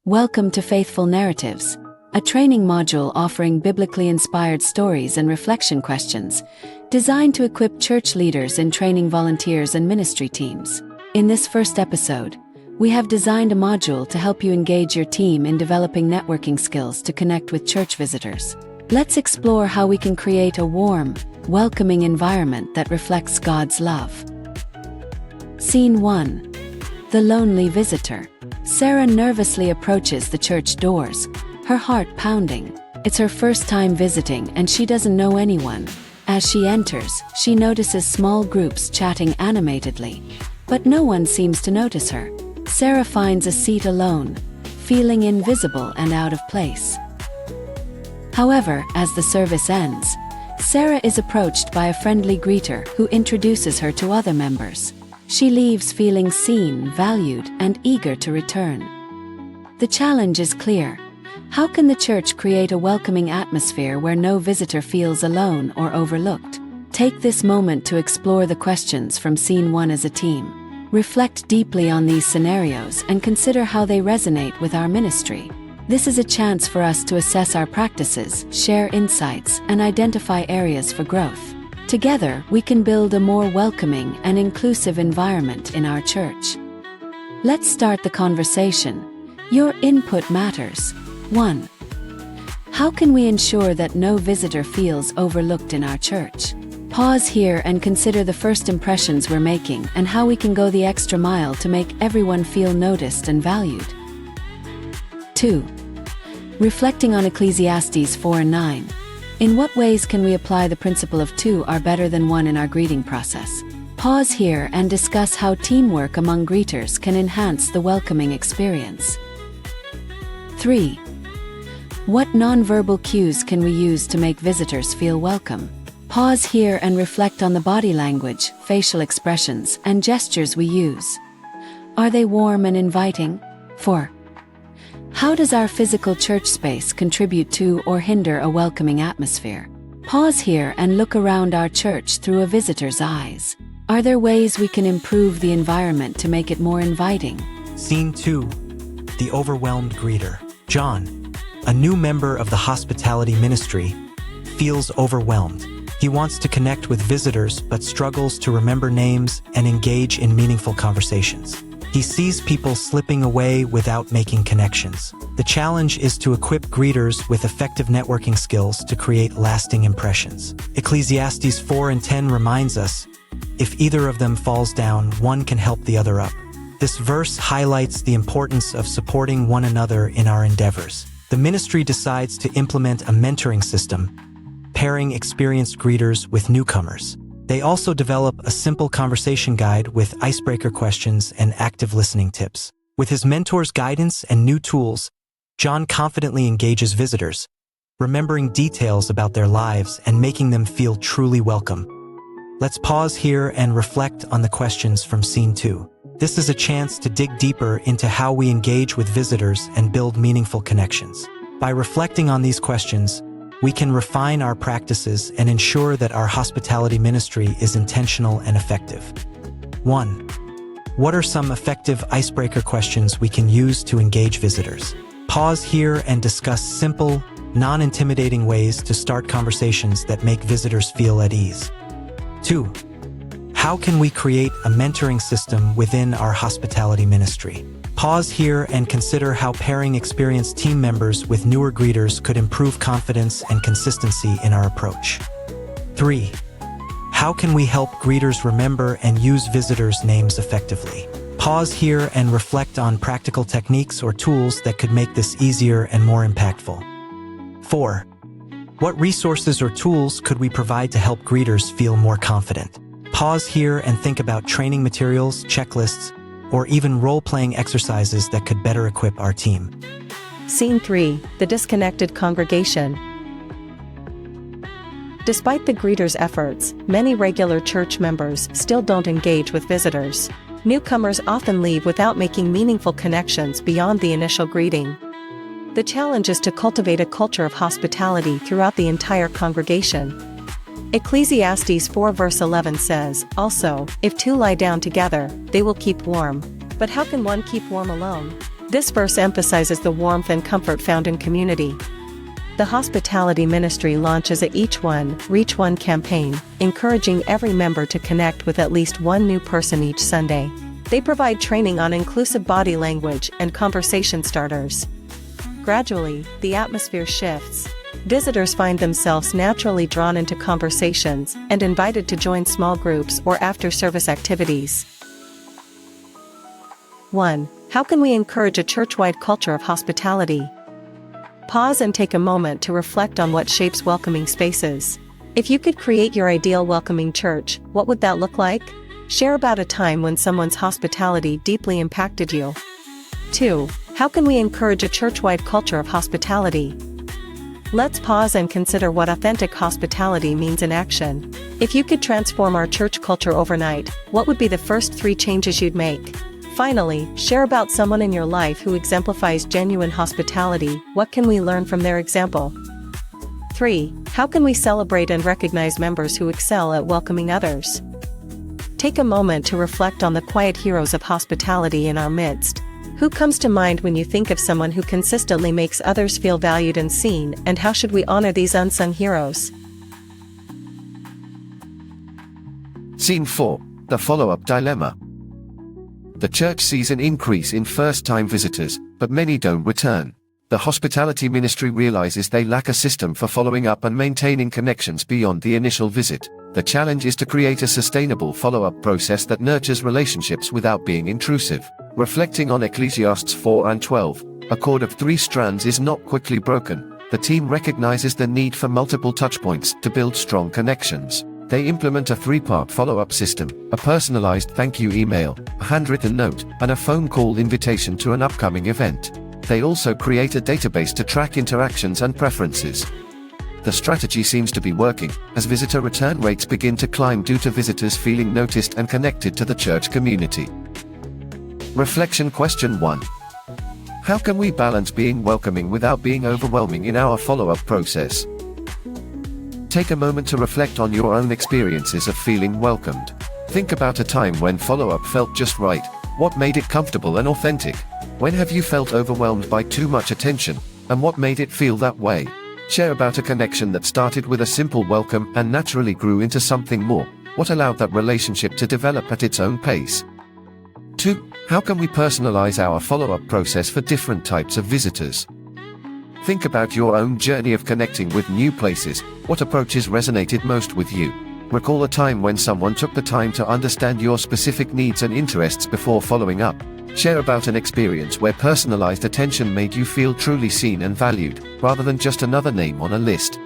Welcome to Faithful Narratives, a training module offering biblically inspired stories and reflection questions, designed to equip church leaders in training volunteers and ministry teams. In this first episode, we have designed a module to help you engage your team in developing networking skills to connect with church visitors. Let's explore how we can create a warm, welcoming environment that reflects God's love. Scene 1. The Lonely Visitor. Sarah nervously approaches the church doors, her heart pounding. It's her first time visiting and she doesn't know anyone. As she enters, she notices small groups chatting animatedly, but no one seems to notice her. Sarah finds a seat alone, feeling invisible and out of place. However, as the service ends, Sarah is approached by a friendly greeter who introduces her to other members. She leaves feeling seen, valued, and eager to return. The challenge is clear. How can the church create a welcoming atmosphere where no visitor feels alone or overlooked? Take this moment to explore the questions from Scene 1 as a team. Reflect deeply on these scenarios and consider how they resonate with our ministry. This is a chance for us to assess our practices, share insights, and identify areas for growth. Together, we can build a more welcoming and inclusive environment in our church. Let's start the conversation. Your input matters. 1. How can we ensure that no visitor feels overlooked in our church? Pause here and consider the first impressions we're making and how we can go the extra mile to make everyone feel noticed and valued. 2. Reflecting on Ecclesiastes 4:9. In what ways can we apply the principle of two are better than one in our greeting process? Pause here and discuss how teamwork among greeters can enhance the welcoming experience. 3. What nonverbal cues can we use to make visitors feel welcome? Pause here and reflect on the body language, facial expressions, and gestures we use. Are they warm and inviting? 4. How does our physical church space contribute to or hinder a welcoming atmosphere? Pause here and look around our church through a visitor's eyes. Are there ways we can improve the environment to make it more inviting? Scene 2. The Overwhelmed Greeter. John, a new member of the hospitality ministry, feels overwhelmed. He wants to connect with visitors but struggles to remember names and engage in meaningful conversations. He sees people slipping away without making connections. The challenge is to equip greeters with effective networking skills to create lasting impressions. Ecclesiastes 4:10 reminds us, if either of them falls down, one can help the other up. This verse highlights the importance of supporting one another in our endeavors. The ministry decides to implement a mentoring system, pairing experienced greeters with newcomers. They also develop a simple conversation guide with icebreaker questions and active listening tips. With his mentor's guidance and new tools, John confidently engages visitors, remembering details about their lives and making them feel truly welcome. Let's pause here and reflect on the questions from Scene 2. This is a chance to dig deeper into how we engage with visitors and build meaningful connections. By reflecting on these questions, we can refine our practices and ensure that our hospitality ministry is intentional and effective. 1. What are some effective icebreaker questions we can use to engage visitors? Pause here and discuss simple, non-intimidating ways to start conversations that make visitors feel at ease. 2. How can we create a mentoring system within our hospitality ministry? Pause here and consider how pairing experienced team members with newer greeters could improve confidence and consistency in our approach. 3. How can we help greeters remember and use visitors' names effectively? Pause here and reflect on practical techniques or tools that could make this easier and more impactful. 4. What resources or tools could we provide to help greeters feel more confident? Pause here and think about training materials, checklists, or even role-playing exercises that could better equip our team. Scene 3. The Disconnected Congregation. Despite the greeter's efforts, many regular church members still don't engage with visitors. Newcomers often leave without making meaningful connections beyond the initial greeting. The challenge is to cultivate a culture of hospitality throughout the entire congregation. Ecclesiastes 4 verse 11 says, "Also, if two lie down together, they will keep warm." But how can one keep warm alone? This verse emphasizes the warmth and comfort found in community. The hospitality ministry launches a Each One, Reach One campaign, encouraging every member to connect with at least one new person each Sunday. They provide training on inclusive body language and conversation starters. Gradually, the atmosphere shifts. Visitors find themselves naturally drawn into conversations and invited to join small groups or after-service activities. 1. How can we encourage a church-wide culture of hospitality? Pause and take a moment to reflect on what shapes welcoming spaces. If you could create your ideal welcoming church, what would that look like? Share about a time when someone's hospitality deeply impacted you. 2. How can we encourage a church-wide culture of hospitality? Let's pause and consider what authentic hospitality means in action. If you could transform our church culture overnight, what would be the first 3 changes you'd make? Finally, share about someone in your life who exemplifies genuine hospitality. What can we learn from their example? 3. How can we celebrate and recognize members who excel at welcoming others? Take a moment to reflect on the quiet heroes of hospitality in our midst. Who comes to mind when you think of someone who consistently makes others feel valued and seen, and how should we honor these unsung heroes? Scene 4. The follow-up dilemma. The church sees an increase in first-time visitors, but many don't return. The hospitality ministry realizes they lack a system for following up and maintaining connections beyond the initial visit. The challenge is to create a sustainable follow-up process that nurtures relationships without being intrusive. Reflecting on Ecclesiastes 4:12, a cord of 3 strands is not quickly broken. The team recognizes the need for multiple touchpoints to build strong connections. They implement a 3-part follow-up system: a personalized thank you email, a handwritten note, and a phone call invitation to an upcoming event. They also create a database to track interactions and preferences. The strategy seems to be working, as visitor return rates begin to climb due to visitors feeling noticed and connected to the church community. Reflection question 1. How can we balance being welcoming without being overwhelming in our follow-up process? Take a moment to reflect on your own experiences of feeling welcomed. Think about a time when follow-up felt just right. What made it comfortable and authentic? When have you felt overwhelmed by too much attention, and what made it feel that way? Share about a connection that started with a simple welcome and naturally grew into something more. What allowed that relationship to develop at its own pace? 2. How can we personalize our follow-up process for different types of visitors? Think about your own journey of connecting with new places. What approaches resonated most with you? Recall a time when someone took the time to understand your specific needs and interests before following up. Share about an experience where personalized attention made you feel truly seen and valued, rather than just another name on a list.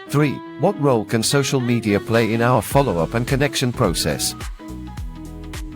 3. What role can social media play in our follow-up and connection process?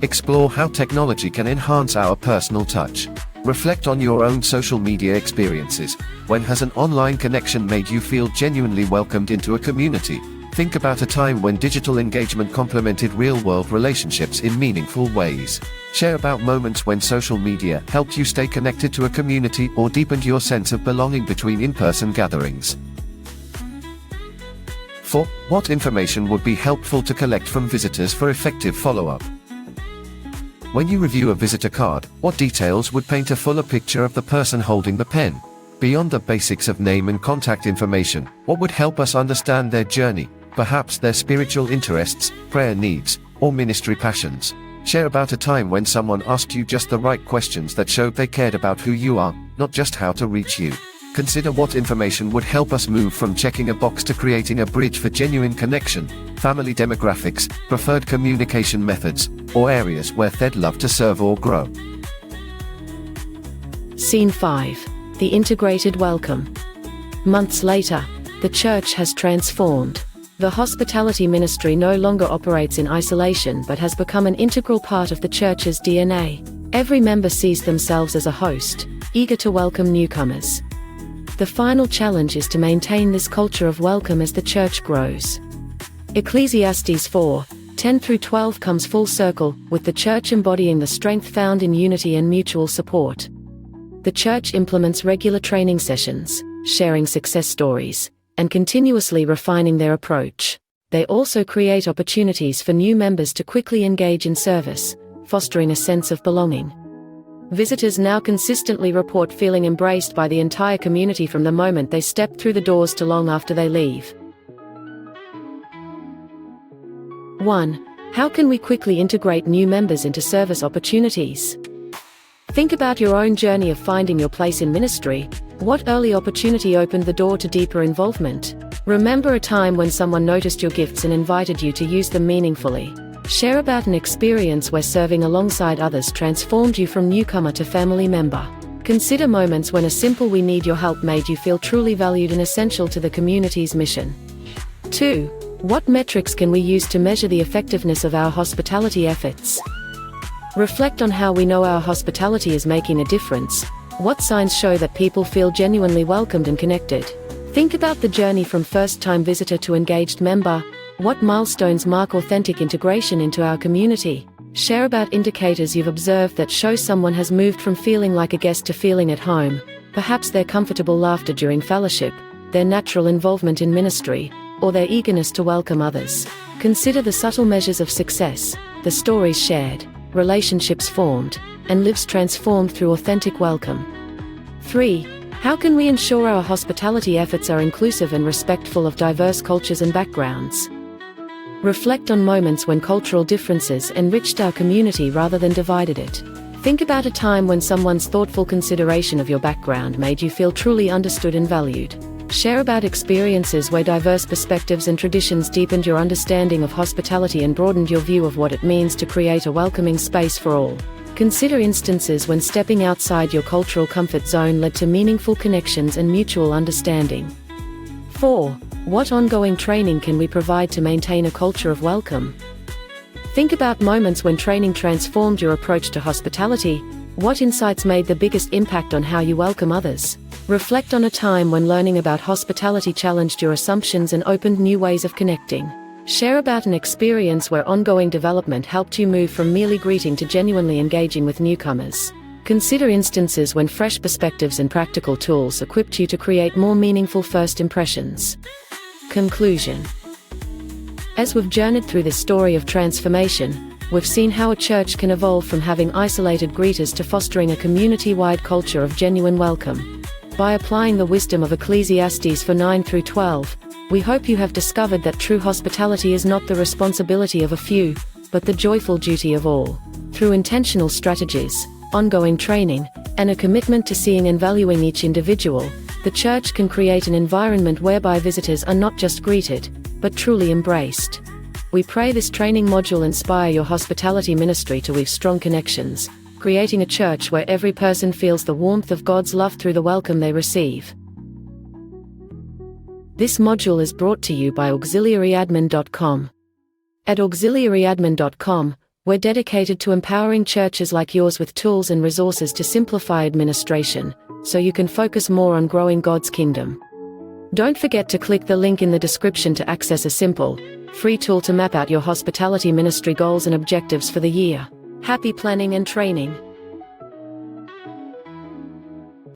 Explore how technology can enhance our personal touch. Reflect on your own social media experiences. When has an online connection made you feel genuinely welcomed into a community? Think about a time when digital engagement complemented real-world relationships in meaningful ways. Share about moments when social media helped you stay connected to a community or deepened your sense of belonging between in-person gatherings. 4. What information would be helpful to collect from visitors for effective follow-up? When you review a visitor card, what details would paint a fuller picture of the person holding the pen? Beyond the basics of name and contact information, what would help us understand their journey, perhaps their spiritual interests, prayer needs, or ministry passions? Share about a time when someone asked you just the right questions that showed they cared about who you are, not just how to reach you. Consider what information would help us move from checking a box to creating a bridge for genuine connection: family demographics, preferred communication methods, or areas where they'd love to serve or grow. Scene 5. The integrated welcome. Months later, the church has transformed. The hospitality ministry no longer operates in isolation but has become an integral part of the church's DNA. Every member sees themselves as a host, eager to welcome newcomers. The final challenge is to maintain this culture of welcome as the church grows. Ecclesiastes 4:10-12 comes full circle, with the church embodying the strength found in unity and mutual support. The church implements regular training sessions, sharing success stories, and continuously refining their approach. They also create opportunities for new members to quickly engage in service, fostering a sense of belonging. Visitors now consistently report feeling embraced by the entire community from the moment they step through the doors to long after they leave. 1. How can we quickly integrate new members into service opportunities? Think about your own journey of finding your place in ministry. What early opportunity opened the door to deeper involvement? Remember a time when someone noticed your gifts and invited you to use them meaningfully. Share about an experience where serving alongside others transformed you from newcomer to family member. Consider moments when a simple "we need your help" made you feel truly valued and essential to the community's mission. 2. What metrics can we use to measure the effectiveness of our hospitality efforts? Reflect on how we know our hospitality is making a difference. What signs show that people feel genuinely welcomed and connected? Think about the journey from first-time visitor to engaged member. What milestones mark authentic integration into our community? Share about indicators you've observed that show someone has moved from feeling like a guest to feeling at home. Perhaps their comfortable laughter during fellowship, their natural involvement in ministry, or their eagerness to welcome others. Consider the subtle measures of success, the stories shared, relationships formed, and lives transformed through authentic welcome. 3. How can we ensure our hospitality efforts are inclusive and respectful of diverse cultures and backgrounds? Reflect on moments when cultural differences enriched our community rather than divided it. Think about a time when someone's thoughtful consideration of your background made you feel truly understood and valued. Share about experiences where diverse perspectives and traditions deepened your understanding of hospitality and broadened your view of what it means to create a welcoming space for all. Consider instances when stepping outside your cultural comfort zone led to meaningful connections and mutual understanding. 4. What ongoing training can we provide to maintain a culture of welcome? Think about moments when training transformed your approach to hospitality. What insights made the biggest impact on how you welcome others? Reflect on a time when learning about hospitality challenged your assumptions and opened new ways of connecting. Share about an experience where ongoing development helped you move from merely greeting to genuinely engaging with newcomers. Consider instances when fresh perspectives and practical tools equipped you to create more meaningful first impressions. Conclusion. As we've journeyed through this story of transformation, we've seen how a church can evolve from having isolated greeters to fostering a community-wide culture of genuine welcome. By applying the wisdom of Ecclesiastes 4:9-12, we hope you have discovered that true hospitality is not the responsibility of a few, but the joyful duty of all. Through intentional strategies, ongoing training, and a commitment to seeing and valuing each individual, the church can create an environment whereby visitors are not just greeted, but truly embraced. We pray this training module inspire your hospitality ministry to weave strong connections, creating a church where every person feels the warmth of God's love through the welcome they receive. This module is brought to you by auxiliaryadmin.com. At auxiliaryadmin.com, we're dedicated to empowering churches like yours with tools and resources to simplify administration, so you can focus more on growing God's kingdom. Don't forget to click the link in the description to access a simple, free tool to map out your hospitality ministry goals and objectives for the year. Happy planning and training!